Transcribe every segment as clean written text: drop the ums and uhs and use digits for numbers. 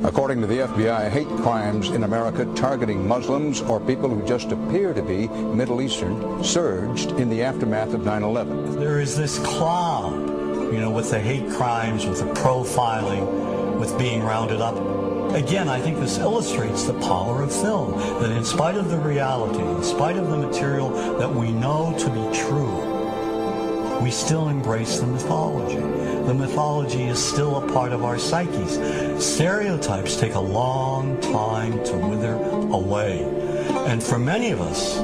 According to the FBI, hate crimes in America targeting Muslims or people who just appear to be Middle Eastern surged in the aftermath of 9/11. There is this cloud, with the hate crimes, with the profiling, with being rounded up. Again, I think this illustrates the power of film, that in spite of the reality, in spite of the material that we know to be true, we still embrace the mythology. The mythology is still a part of our psyches. Stereotypes take a long time to wither away. And for many of us,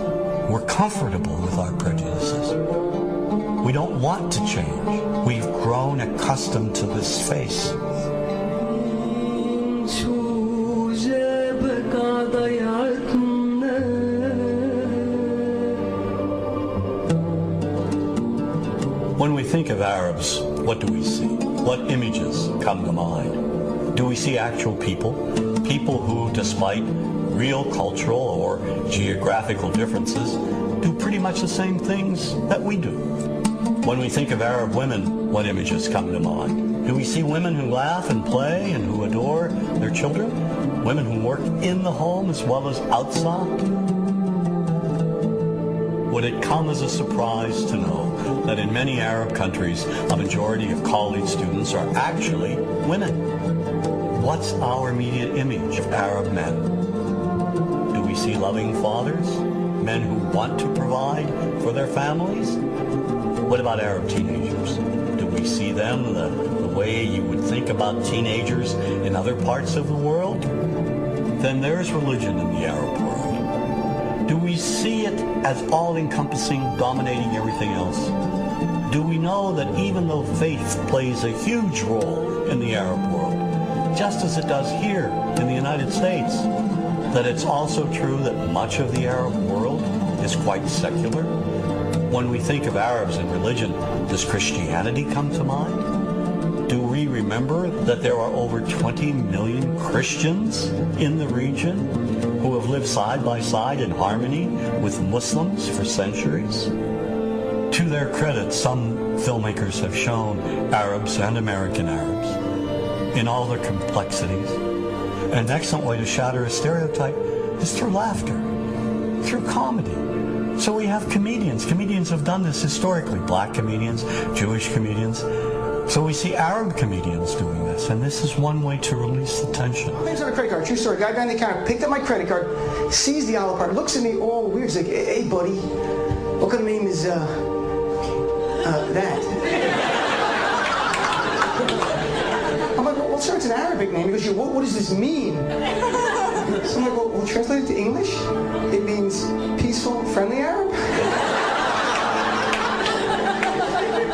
we're comfortable with our prejudices. We don't want to change. We've grown accustomed to this face. When we think of Arabs, what do we see? What images come to mind? Do we see actual people? People who, despite real cultural or geographical differences, do pretty much the same things that we do. When we think of Arab women, what images come to mind? Do we see women who laugh and play and who adore their children? Women who work in the home as well as outside? Would it come as a surprise to know that in many Arab countries, a majority of college students are actually women? What's our immediate image of Arab men? Do we see loving fathers? Men who want to provide for their families? What about Arab teenagers? Do we see them the way you would think about teenagers in other parts of the world? Then there's religion in the Arab world. Do we see it as all-encompassing, dominating everything else? Do we know that even though faith plays a huge role in the Arab world, just as it does here in the United States, that it's also true that much of the Arab world is quite secular? When we think of Arabs and religion, does Christianity come to mind? Do we remember that there are over 20 million Christians in the region who have lived side by side in harmony with Muslims for centuries? To their credit, some filmmakers have shown Arabs and American Arabs in all their complexities. An excellent way to shatter a stereotype is through laughter, through comedy. So we have comedians. Comedians have done this historically. Black comedians, Jewish comedians. So we see Arab comedians doing this, and this is one way to release the tension. My name's on a credit card, true story. Guy behind the counter picked up my credit card, sees the Olive Garden, looks at me all weird. He's like, hey, buddy, what kind of name is, that? I'm like, well, sir, it's an Arabic name. He goes, yeah, what does this mean? So I'm like, well, translate it to English. It means peaceful, friendly Arab.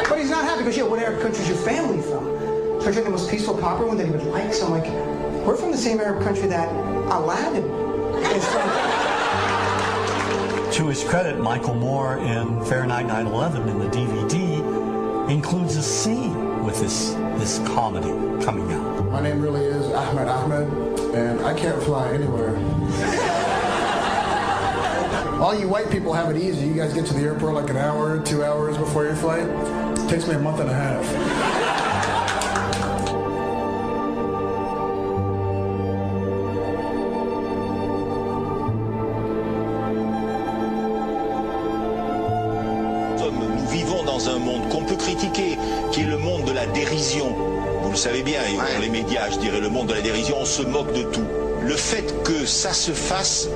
But he's not happy because, yeah, what Arab country is your family from? So I tried the most peaceful, proper one that he would like. So I'm like, we're from the same Arab country that Aladdin is from. To his credit, Michael Moore in Fahrenheit 9/11 in the DVD includes a scene with this comedy coming out. My name really is Ahmed, and I can't fly anywhere. All you white people have it easy. You guys get to the airport like an hour, 2 hours before your flight. It takes me a month and a half. Nous vivons dans un monde qu'on peut critiquer, qui est le monde de la dérision. Vous le savez bien, dans les médias, je dirais le monde de la dérision, on se moque de tout. Le fait que ça se fasse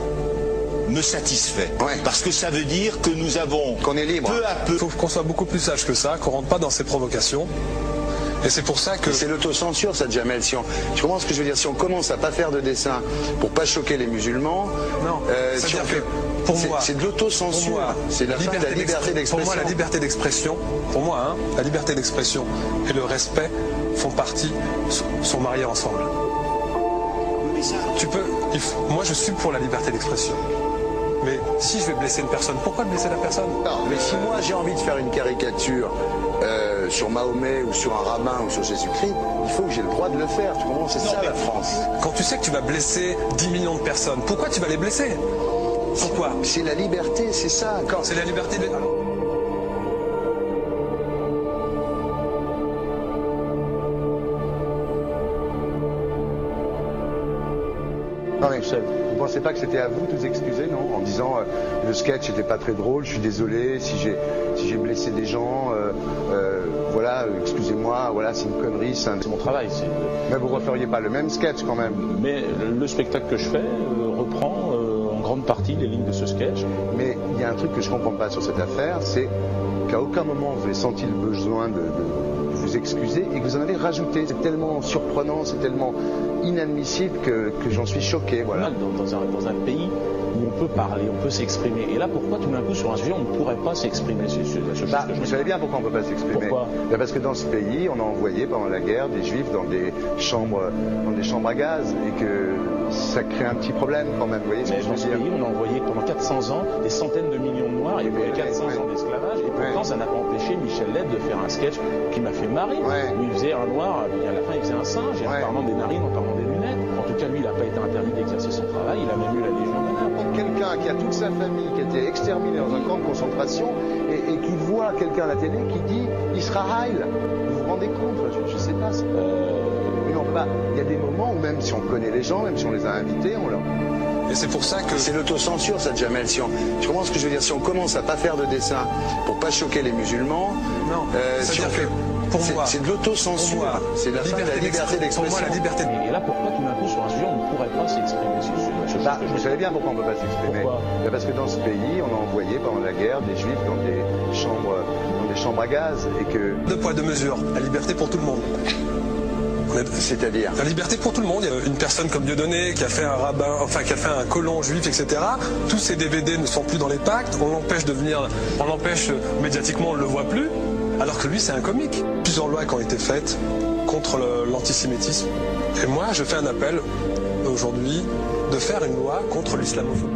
me satisfait. Parce que ça veut dire que nous avons, qu'on est libre. Peu à peu... Il faut qu'on soit beaucoup plus sage que ça, qu'on rentre pas dans ces provocations. Et c'est pour ça que... C'est l'autocensure, ça, Jamel. Tu comprends ce que je veux dire? Si on commence à pas faire de dessin pour pas choquer les musulmans... Non, si on fait... Pour moi, c'est de l'autocensure. C'est la fin de la liberté d'expression. Pour moi, la liberté d'expression, la liberté d'expression et le respect font partie, sont mariés ensemble. Moi, je suis pour la liberté d'expression. Mais si je vais blesser une personne, pourquoi blesser la personne? Non, mais si moi j'ai envie de faire une caricature sur Mahomet ou sur un rabbin ou sur Jésus-Christ, il faut que j'ai le droit de le faire. Tu comprends? C'est ça la France. Quand tu sais que tu vas blesser 10 millions de personnes, pourquoi tu vas les blesser? Pourquoi? C'est la liberté, c'est ça. C'est la liberté de... tout seul. Vous pensez pas que c'était à vous de vous excuser, non? En disant le sketch n'était pas très drôle, je suis désolé si j'ai blessé des gens, voilà, excusez-moi, voilà, c'est une connerie. C'est mon travail. Mais vous referiez pas le même sketch quand même? Mais le spectacle que je fais reprend en grande partie les lignes de ce sketch. Mais il y a un truc que je comprends pas sur cette affaire, c'est qu'à aucun moment vous avez senti le besoin de vous excuser et que vous en avez rajouté. C'est tellement surprenant, c'est tellement inadmissible que j'en suis choqué. Voilà. Dans un pays où on peut parler, on peut s'exprimer. Et là, pourquoi tout d'un coup, sur un sujet, on ne pourrait pas s'exprimer? Vous savez bien pourquoi on ne peut pas s'exprimer? Pourquoi? Parce que dans ce pays, on a envoyé pendant la guerre des juifs dans des chambres à gaz et que ça crée un petit problème quand même. Vous voyez ce que je veux dire? Dans ce pays, on a envoyé pendant 400 ans des centaines de millions de Noirs. Il y a eu 400 ans d'esclavage. Et pourtant, ça n'a pas empêché Michel Leb de faire un sketch qui m'a fait marrer. Où il faisait un noir, et à la fin, il faisait un singe. Et en parlant des narines, en parlant des lunettes. En tout cas, lui, il n'a pas été interdit d'exercer son travail. Il a même eu la Légion d'honneur. Quelqu'un qui a toute sa famille qui a été exterminé dans un camp de concentration et qui voit quelqu'un à la télé qui dit Israël. Vous vous rendez compte? Je sais pas. Mais non, pas. Il y a des moments où même si on connaît les gens, même si on les a invités, on leur... Et c'est pour ça que... C'est l'autocensure, ça, Jamel. Tu comprends ce que je veux dire? Si on commence à pas faire de dessin pour pas choquer les musulmans... Non, c'est-à-dire que pour moi... C'est de l'autocensure. C'est la liberté d'expression. Pour moi, la liberté... Et là, pourquoi tout d'un coup, sur un sujet, on ne pourrait pas s'exprimer? Vous savez bien pourquoi on ne peut pas s'exprimer. Parce que dans ce pays, on a envoyé pendant la guerre des juifs dans des chambres à gaz et que... Deux poids, deux mesures. La liberté pour tout le monde. C'est-à-dire? La liberté pour tout le monde. Il y a une personne comme Dieudonné qui a fait un rabbin, enfin qui a fait un colon juif, etc. Tous ces DVD ne sont plus dans les pactes. On l'empêche médiatiquement, on ne le voit plus. Alors que lui, c'est un comique. Plusieurs lois qui ont été faites contre l'antisémitisme. Et moi, je fais un appel aujourd'hui de faire une loi contre l'islamophobie.